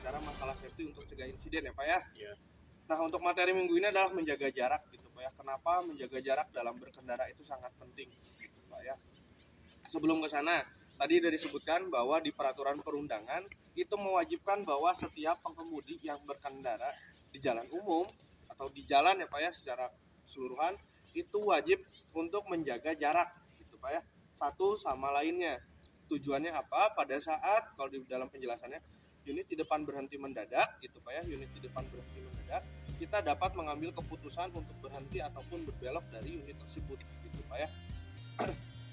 bicara masalah safety untuk cegah insiden ya Pak ya. Iya. Nah untuk materi minggu ini adalah menjaga jarak gitu Pak ya. Kenapa menjaga jarak dalam berkendara itu sangat penting gitu Pak ya. Sebelum ke sana, tadi sudah disebutkan bahwa di peraturan perundangan itu mewajibkan bahwa setiap pengemudi yang berkendara di jalan umum atau di jalan ya Pak ya secara keseluruhan itu wajib untuk menjaga jarak gitu Pak ya, satu sama lainnya. Tujuannya apa? Pada saat kalau di dalam penjelasannya unit di depan berhenti mendadak gitu Pak ya, unit di depan berhenti mendadak, kita dapat mengambil keputusan untuk berhenti ataupun berbelok dari unit tersebut gitu Pak ya.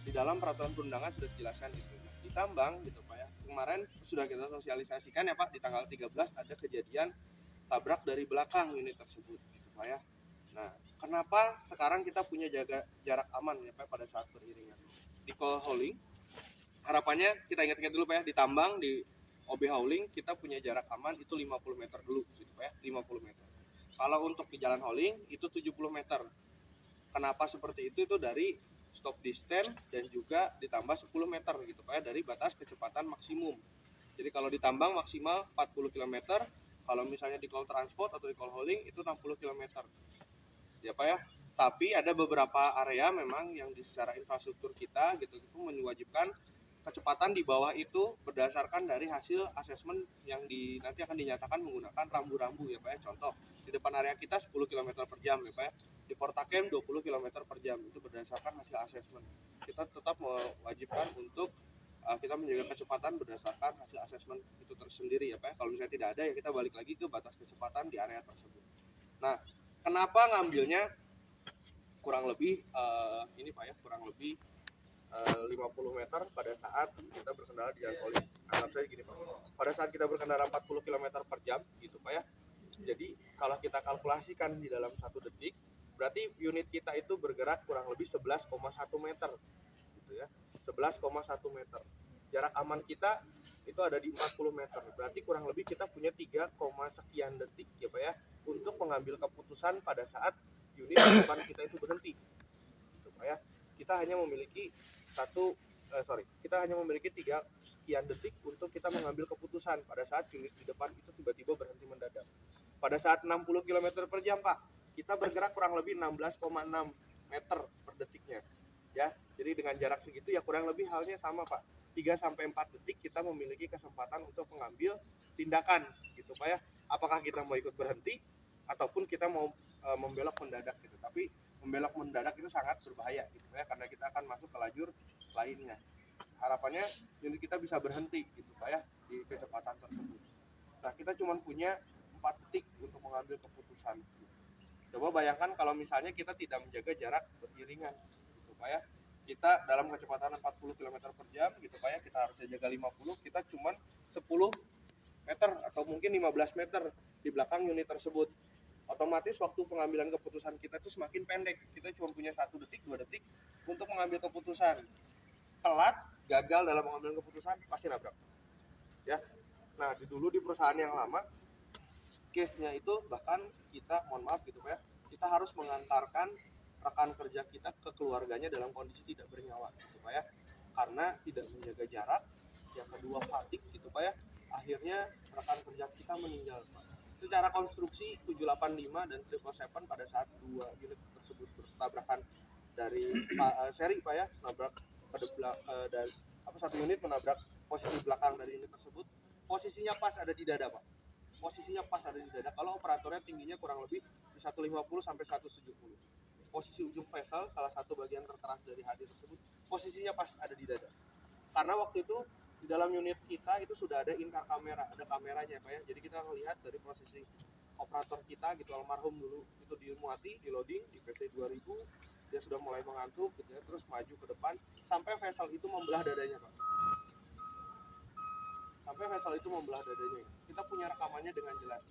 Di dalam peraturan perundangan sudah dijelaskan gitu. Nah, ditambang gitu Pak ya. Kemarin sudah kita sosialisasikan ya Pak, di tanggal 13 ada kejadian tabrak dari belakang unit tersebut gitu Pak ya. Nah, kenapa sekarang kita punya jaga jarak aman ya Pak pada saat beriringan? Di call hauling harapannya kita ingat-ingat dulu Pak ya, ditambang di OB hauling kita punya jarak aman itu 50 meter dulu gitu Pak ya, 50 meter. Kalau untuk di jalan hauling itu 70 meter. Kenapa seperti itu? Itu dari stop distance dan juga ditambah 10 meter gitu Pak ya, dari batas kecepatan maksimum. Jadi kalau ditambang maksimal 40 km, kalau misalnya di call transport atau di call hauling itu 60 km. Ya Pak ya. Tapi ada beberapa area memang yang di secara infrastruktur kita gitu itu mewajibkan kecepatan di bawah itu berdasarkan dari hasil asesmen yang nanti akan dinyatakan menggunakan rambu-rambu ya Pak ya. Contoh, di depan area kita 10 km per jam ya Pak ya. Di Portakem 20 km per jam itu berdasarkan hasil asesmen. Kita tetap mewajibkan untuk kita menjaga kecepatan berdasarkan hasil asesmen itu tersendiri ya Pak ya. Kalau misalnya tidak ada ya kita balik lagi ke batas kecepatan di area tersebut. Nah, kenapa ngambilnya kurang lebih ini Pak ya, kurang lebih 50 meter pada saat kita berkendara di jalan hauling. Anggap saja gini Pak, pada saat kita berkendara 40 km per jam gitu Pak ya. Jadi kalau kita kalkulasikan di dalam 1 detik, berarti unit kita itu bergerak kurang lebih 11,1 meter gitu ya. 11,1 meter. Jarak aman kita itu ada di 40 meter. Berarti kurang lebih kita punya 3, sekian detik ya Pak ya untuk mengambil keputusan pada saat unit di depan kita itu berhenti. Gitu Pak ya. Kita hanya memiliki kita hanya memiliki 3 sekian detik untuk kita mengambil keputusan pada saat unit di depan itu tiba-tiba berhenti mendadak. Pada saat 60 km per jam Pak, kita bergerak kurang lebih 16,6 meter per detiknya. Ya, jadi dengan jarak segitu ya kurang lebih halnya sama Pak. 3 sampai 4 detik kita memiliki kesempatan untuk mengambil tindakan gitu Pak ya. Apakah kita mau ikut berhenti ataupun kita mau membelok mendadak gitu. Tapi membelok mendadak itu sangat berbahaya gitu ya karena kita akan masuk ke lajur lainnya. Harapannya unit kita bisa berhenti gitu Pak ya di kecepatan tersebut. Nah, kita cuma punya 4 detik untuk mengambil keputusan. Coba bayangkan kalau misalnya kita tidak menjaga jarak beriringan gitu Pak ya. Kita dalam kecepatan 40 km per jam gitu Pak ya, kita harus jaga 50, kita cuma 10 meter atau mungkin 15 meter di belakang unit tersebut. Otomatis waktu pengambilan keputusan kita itu semakin pendek. Kita cuma punya 1 detik, 2 detik untuk mengambil keputusan. Telat, gagal dalam mengambil keputusan, pasti nabrak. Ya. Nah, dulu di perusahaan yang lama case-nya itu bahkan kita mohon maaf gitu Pak ya, kita harus mengantarkan rekan kerja kita ke keluarganya dalam kondisi tidak bernyawa gitu Pak ya, karena tidak menjaga jarak. Yang kedua fatigue gitu Pak ya, akhirnya rekan kerja kita meninggal Pak. Secara konstruksi 785 dan 777 pada saat 2 unit tersebut bertabrakan dari seri Pak ya, nabrak dari satu unit menabrak posisi belakang dari unit tersebut, posisinya pas ada di dada Pak. Posisinya pas ada di dada. Kalau operatornya tingginya kurang lebih di 150 sampai 170. Posisi ujung vessel, salah satu bagian terkeras dari hadi tersebut, posisinya pas ada di dada. Karena waktu itu di dalam unit kita itu sudah ada in-car kamera, ada kameranya Pak ya. Jadi kita melihat dari posisi operator kita gitu, almarhum dulu itu dimuati, di loading di PT 2000, dia sudah mulai mengantuk gitu ya, terus maju ke depan sampai vessel itu membelah dadanya Pak. Sampai vessel itu membelah dadanya. Kita punya rekamannya dengan jelas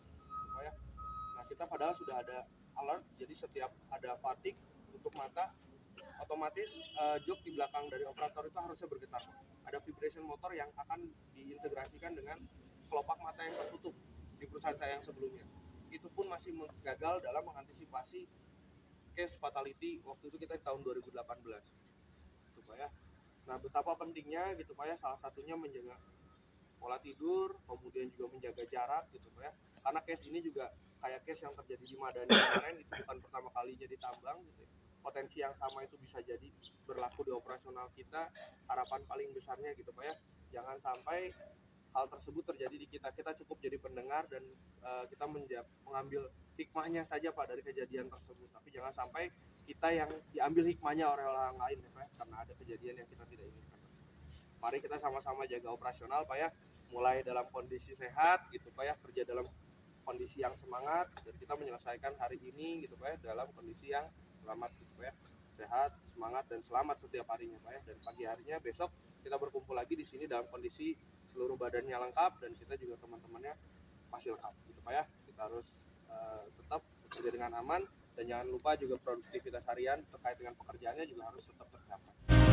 Pak ya. Nah, kita padahal sudah ada alert, jadi setiap ada fatigue untuk mata, otomatis jok di belakang dari operator itu harusnya bergetar. Ada vibration motor yang akan diintegrasikan dengan kelopak mata yang tertutup di perusahaan saya yang sebelumnya. Itu pun masih gagal dalam mengantisipasi case fatality waktu itu kita di tahun 2018 gitu Pak ya. Nah, betapa pentingnya gitu Pak ya, salah satunya menjaga pola tidur, kemudian juga menjaga jarak gitu Pak ya. Karena case ini juga kayak case yang terjadi di Madani kemarin, itu bukan pertama kalinya ditambang gitu ya. Potensi yang sama itu bisa jadi berlaku di operasional kita. Harapan paling besarnya gitu Pak ya, jangan sampai hal tersebut terjadi di kita. Kita cukup jadi pendengar dan kita mengambil hikmahnya saja Pak dari kejadian tersebut, tapi jangan sampai kita yang diambil hikmahnya oleh orang lain ya Pak, karena ada kejadian yang kita tidak inginkan. Mari kita sama-sama jaga operasional Pak ya, mulai dalam kondisi sehat gitu Pak ya, kerja dalam kondisi yang semangat, dan kita menyelesaikan hari ini gitu Pak ya, dalam kondisi yang selamat gitu Pak ya, sehat, semangat dan selamat setiap harinya Pak ya. Dan pagi harinya besok kita berkumpul lagi di sini dalam kondisi seluruh badannya lengkap dan kita juga teman-temannya masih lengkap gitu Pak ya. Kita harus tetap bekerja dengan aman, dan jangan lupa juga produktivitas harian terkait dengan pekerjaannya juga harus tetap tercapai.